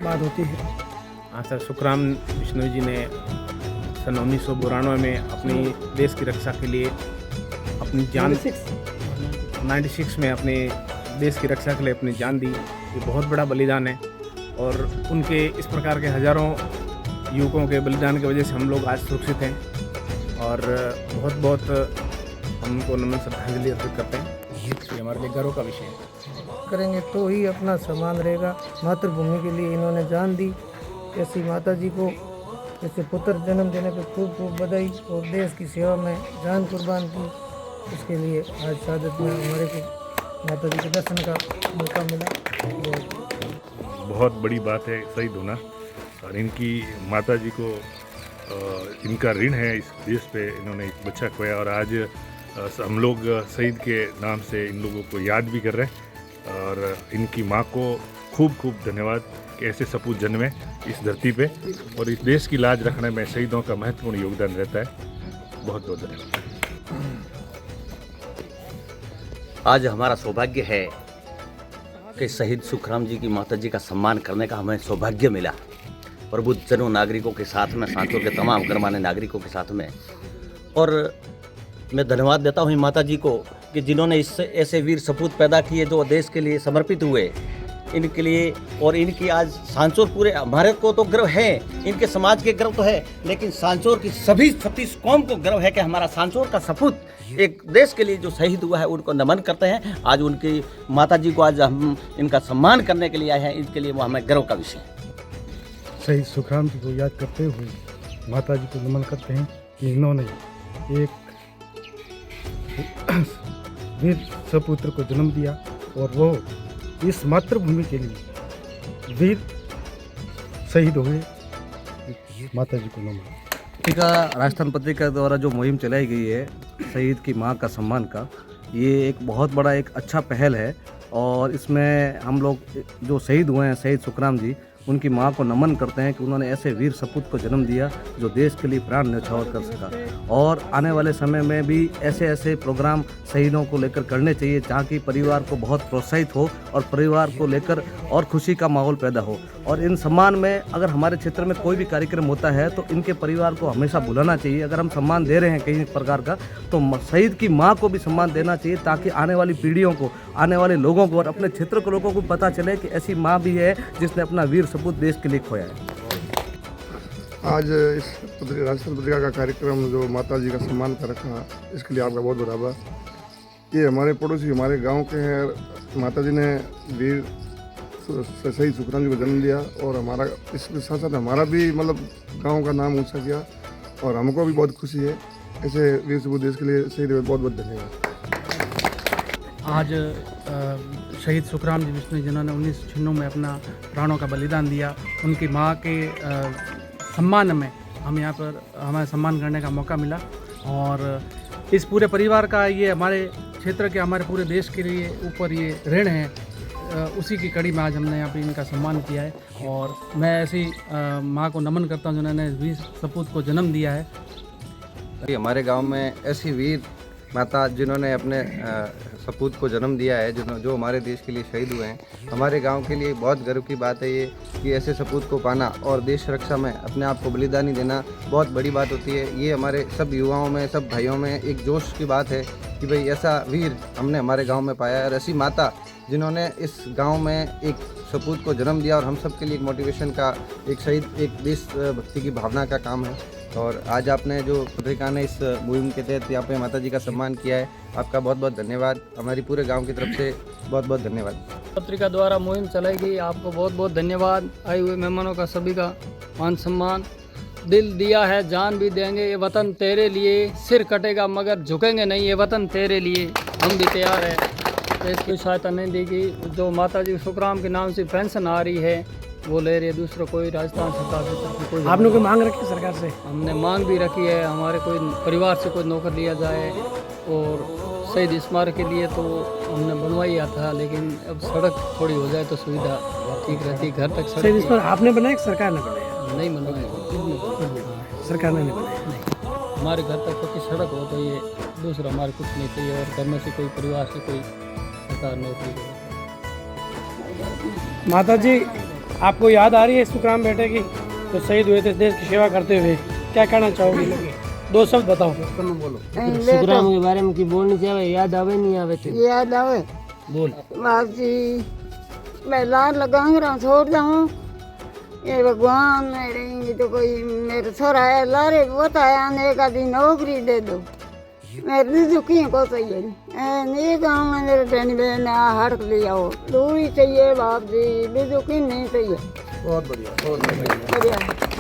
बात होती है। हाँ सर, सुखराम बिश्नोई जी ने सन 1992 में अपनी देश की रक्षा के लिए अपनी जान 96 में अपने देश की रक्षा के लिए अपनी जान दी। ये बहुत बड़ा बलिदान है और उनके इस प्रकार के हज़ारों युवकों के बलिदान की वजह से हम लोग आज सुरक्षित हैं और बहुत बहुत हम उनको नमन श्रद्धांजलि अर्पित करते हैं। ये हमारे लिए गर्व का विषय है। करेंगे तो ही अपना सम्मान रहेगा। मातृभूमि के लिए इन्होंने जान दी। ऐसी माता जी को ऐसे पुत्र जन्म देने पे खूब खूब बधाई और देश की सेवा में जान कुर्बान की। उसके लिए आज शहादत में हमारे को माता जी के दर्शन का मौका मिला। बहुत बड़ी बात है शहीद होना और इनकी माता जी को इनका ऋण है इस देश पे। इन्होंने एक बच्चा खोया और आज हम लोग शहीद के नाम से इन लोगों को याद भी कर रहे हैं और इनकी माँ को खूब खूब धन्यवाद कि ऐसे सपूत जन्मे इस धरती पे और इस देश की लाज रखने में शहीदों का महत्वपूर्ण योगदान रहता है। बहुत बहुत धन्यवाद। आज हमारा सौभाग्य है कि शहीद सुखराम जी की माता जी का सम्मान करने का हमें सौभाग्य मिला प्रबुद्ध जनों नागरिकों के साथ में, सांसों के तमाम गणमान्य नागरिकों के साथ में। और मैं धन्यवाद देता हूँ माता जी को कि जिन्होंने इससे ऐसे वीर सपूत पैदा किए जो देश के लिए समर्पित हुए। इनके लिए और इनकी आज सांसोर पूरे हमारे को तो गर्व है, इनके समाज के गर्व तो है, लेकिन सांसोर की सभी 36 कौम को गर्व है कि हमारा सांसोर का सपूत एक देश के लिए जो शहीद हुआ है उनको नमन करते हैं। आज उनकी माता जी को आज हम इनका सम्मान करने के लिए आए हैं, इनके लिए वो हमें गर्व का विषय है। शहीद सुखराम जी को याद करते हुए माता जी को नमन करते हैं कि इन्होंने एक वीर सपुत्र को जन्म दिया और वो इस मातृभूमि के लिए वीर शहीद हुए। माता जी को नमन। पत्रिका राजस्थान पत्रिका द्वारा जो मुहिम चलाई गई है शहीद की मां का सम्मान का, ये एक बहुत बड़ा एक अच्छा पहल है और इसमें हम लोग जो शहीद हुए हैं शहीद सुखराम जी, उनकी मां को नमन करते हैं कि उन्होंने ऐसे वीर सपूत को जन्म दिया जो देश के लिए प्राण न्यौछावर कर सका। और आने वाले समय में भी ऐसे ऐसे प्रोग्राम शहीदों को लेकर करने चाहिए ताकि परिवार को बहुत प्रोत्साहित हो और परिवार को लेकर और खुशी का माहौल पैदा हो। और इन सम्मान में अगर हमारे क्षेत्र में कोई भी कार्यक्रम होता है तो इनके परिवार को हमेशा बुलाना चाहिए। अगर हम सम्मान दे रहे हैं कई प्रकार का तो शहीद की माँ को भी सम्मान देना चाहिए ताकि आने वाली पीढ़ियों को, आने वाले लोगों को और अपने क्षेत्र के लोगों को पता चले कि ऐसी माँ भी है जिसने अपना वीर सपूत देश के लिए खोया है। आज इस राजस्थान पत्रिका का कार्यक्रम जो माता जी का सम्मान कर रखा, इसके लिए आपका बहुत बहुत आभार। ये हमारे पड़ोसी हमारे गांव के हैं। माता जी ने वीर शहीद सुखराम जी को जन्म दिया और हमारा इसके साथ साथ हमारा भी मतलब गांव का नाम ऊंचा किया और हमको भी बहुत खुशी है। ऐसे वीर सपूत देश के लिए शहीद हुए, बहुत बहुत धन्यवाद। आज शहीद सुखराम जी बिश्नोई जिन्होंने 1996 में अपना प्राणों का बलिदान दिया, उनकी माँ के सम्मान में हम यहाँ पर हमें सम्मान करने का मौका मिला और इस पूरे परिवार का ये हमारे क्षेत्र के, हमारे पूरे देश के लिए ऊपर ये ऋण है। उसी की कड़ी में आज हमने यहाँ पे इनका सम्मान किया है और मैं ऐसी माँ को नमन करता हूँ जिन्होंने वीर सपूत को जन्म दिया है। हमारे गांव में ऐसी वीर माता जिन्होंने अपने सपूत को जन्म दिया है, जो हमारे देश के लिए शहीद हुए हैं। हमारे गांव के लिए बहुत गर्व की बात है ये कि ऐसे सपूत को पाना और देश रक्षा में अपने आप को बलिदानी देना बहुत बड़ी बात होती है। ये हमारे सब युवाओं में, सब भाइयों में एक जोश की बात है कि भाई ऐसा वीर हमने हमारे गाँव में पाया है और ऐसी माता जिन्होंने इस गांव में एक सपूत को जन्म दिया और हम सब के लिए एक मोटिवेशन का, एक शहीद, एक देशभक्ति की भावना का काम है। और आज आपने जो पत्रिका ने इस मुहिम के तहत यहाँ पे माता जी का सम्मान किया है, आपका बहुत बहुत धन्यवाद। हमारी पूरे गांव की तरफ से बहुत बहुत धन्यवाद। पत्रिका द्वारा मुहिम चलाई गई, आपको बहुत बहुत धन्यवाद। आए हुए मेहमानों का सभी का मान सम्मान। दिल दिया है जान भी देंगे, ये वतन तेरे लिए, सिर कटेगा मगर झुकेंगे नहीं, ये वतन तेरे लिए, हम भी तैयार है। देश की सहायता नहीं देगी। जो माता जी सुखराम के नाम से पेंशन आ रही है वो ले रही है, दूसरा कोई राजस्थान सरकार से कोई। आपने कोई मांग रखी सरकार से? हमने मांग भी रखी है, हमारे कोई परिवार से कोई नौकर लिया जाए और शहीद स्मारक के लिए तो हमने बनवाया था, लेकिन अब सड़क थोड़ी हो जाए तो सुविधा ठीक रहती। घर तक शहीद स्मारक आपने बनाया कि सरकार ने बनाया? नहीं बनवाया, सरकार ने नहीं बनाया। नहीं, हमारे घर तक पक्की सड़क हो तो ये दूसरा हमारे कुछ नहीं चाहिए और घर में से कोई परिवार से कोई सरकार नौकरी। माता जी आपको याद आ रही है सुखराम बेटे की तो शहीद हुए थे देश की सेवा करते हुए, क्या कहना चाहोगे? 2 शब्द बताओ। सुखराम के बारे में की बोलनी चाहिए, याद आवे नहीं आवे थे? याद आवे बोल। बाप जी मैं लार लगांगरा छोड़ जाऊँ, ये भगवान मेरे तो कोई मेरे छोरा है लारे बताया ने का दिन नौकरी दे दो, मेरे दुखी को चाहिए नहीं गाँव में मेरे बहन बहन हड़क लिया हो दूरी चाहिए बाप जी, दुखी नहीं चाहिए। बहुत बढ़िया, बहुत बढ़िया। बढ़िया।